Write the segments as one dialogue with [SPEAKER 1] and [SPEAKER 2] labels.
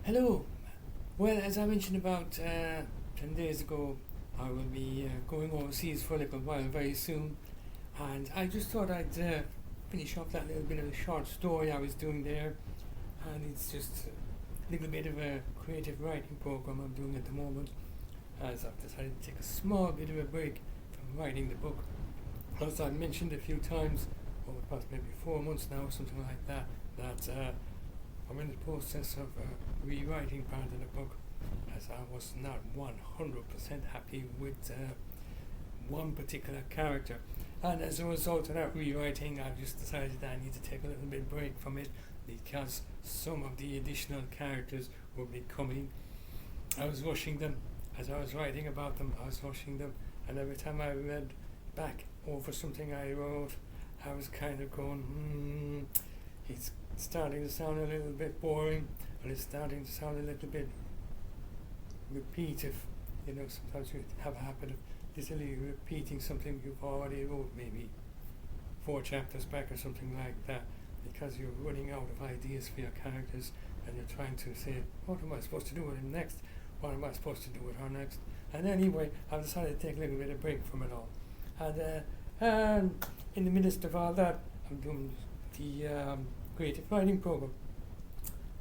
[SPEAKER 1] Hello. Well, as I mentioned about 10 days ago, I will be going overseas for a little while very soon. And I just thought I'd finish off that little bit of a short story I was doing there. And it's just a little bit of a creative writing program I'm doing at the moment, as I've decided to take a small bit of a break from writing the book. As I mentioned a few times, over the past maybe 4 months now, something like that, that I'm in the process of rewriting part of the book, as I was not 100% happy with one particular character. And as a result of that rewriting, I've just decided that I need to take a little bit break from it because some of the additional characters will be coming. I was rushing them as I was writing about them. I was rushing them, and every time I read back over something I wrote, I was kind of going, it's starting to sound a little bit boring, and it's starting to sound a little bit repetitive. Sometimes you have a habit of literally repeating something you've already wrote, maybe 4 chapters back or something like that, because you're running out of ideas for your characters, and you're trying to say, what am I supposed to do with him next? What am I supposed to do with her next? And anyway, I've decided to take a little bit of break from it all. And in the midst of all that, I'm doing the creative writing program.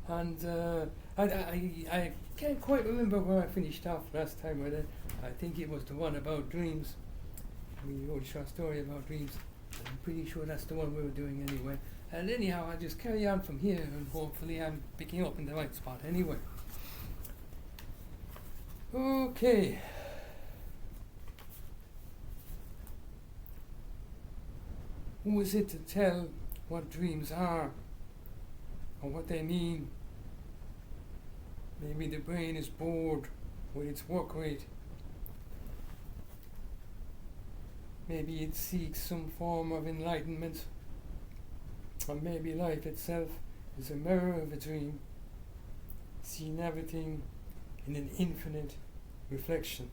[SPEAKER 1] And I can't quite remember where I finished off last time with it. I think it was the one about dreams. We wrote a short story about dreams. I'm pretty sure that's the one we were doing anyway. And anyhow, I'll just carry on from here, and hopefully I'm picking up in the right spot anyway. Okay. Who is it to tell what dreams are or what they mean? Maybe the brain is bored with its work rate. Maybe it seeks some form of enlightenment. Or maybe life itself is a mirror of a dream, seeing everything in an infinite reflection.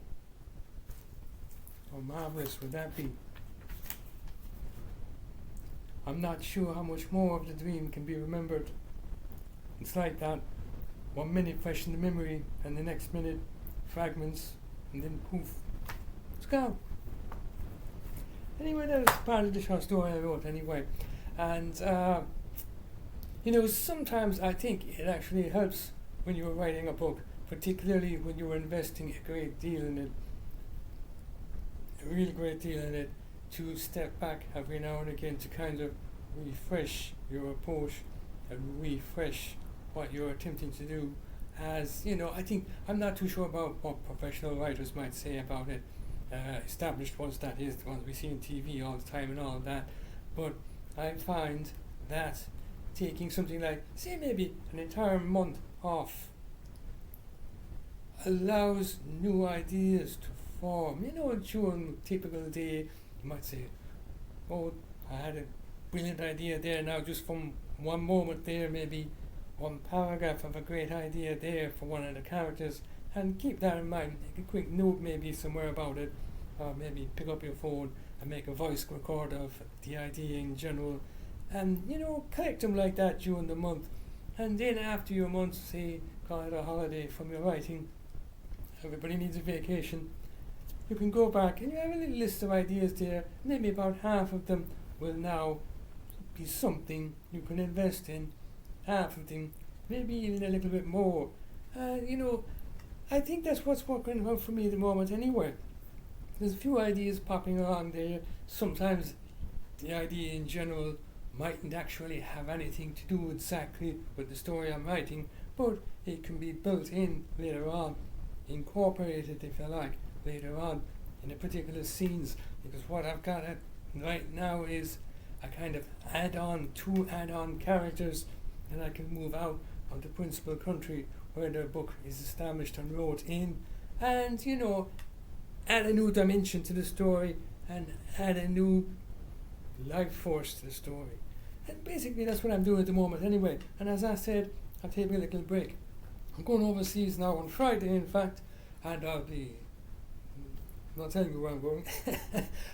[SPEAKER 1] How marvelous would that be? I'm not sure how much more of the dream can be remembered. It's like that. 1 minute fresh in the memory, and the next minute fragments, and then poof, it's gone. Anyway, that was part of the short story I wrote anyway. And, sometimes I think it actually helps when you're writing a book, particularly when you're investing a great deal in it, a real great deal in it, to step back every now and again to kind of refresh your approach and refresh what you're attempting to do. As I think I'm not too sure about what professional writers might say about it, established ones, that is, the ones we see on TV all the time and all of that. But I find that taking something like, say, maybe an entire month off allows new ideas to form. During a typical day, you might say, oh, I had a brilliant idea there now, just from one moment there, maybe one paragraph of a great idea there for one of the characters, and keep that in mind. Make a quick note maybe somewhere about it, or maybe pick up your phone and make a voice record of the idea in general, and collect them like that during the month. And then after your month, say, call it a holiday from your writing, everybody needs a vacation, you can go back and you have a little list of ideas there. Maybe about half of them will now be something you can invest in. Half of them, maybe even a little bit more. I think that's what's working out for me at the moment anyway. There's a few ideas popping along there. Sometimes the idea in general mightn't actually have anything to do exactly with the story I'm writing, but it can be built in later on, incorporated if you like, later on in a particular scenes, because what I've got right now is a kind of two add-on characters, and I can move out of the principal country where the book is established and wrote in, and add a new dimension to the story and add a new life force to the story. And basically that's what I'm doing at the moment anyway. And as I said, I'll take a little break. I'm going overseas now on Friday, in fact, and I'll be not telling you where I'm going.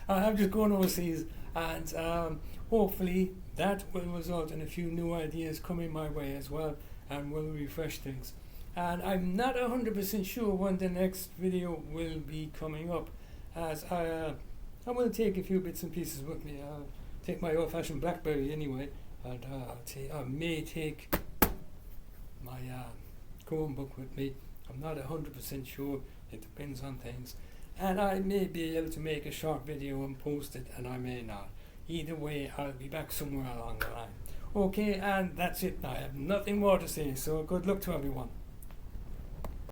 [SPEAKER 1] I'm just going overseas, and hopefully that will result in a few new ideas coming my way as well, and will refresh things. and I'm not 100% sure when the next video will be coming up, as I'm going to take a few bits and pieces with me. I'll take my old-fashioned BlackBerry anyway, and I may take my Chromebook with me. I'm not 100% sure. It depends on things. And I may be able to make a short video and post it, and I may not. Either way, I'll be back somewhere along the line. Okay, and that's it now. I have nothing more to say, so good luck to everyone.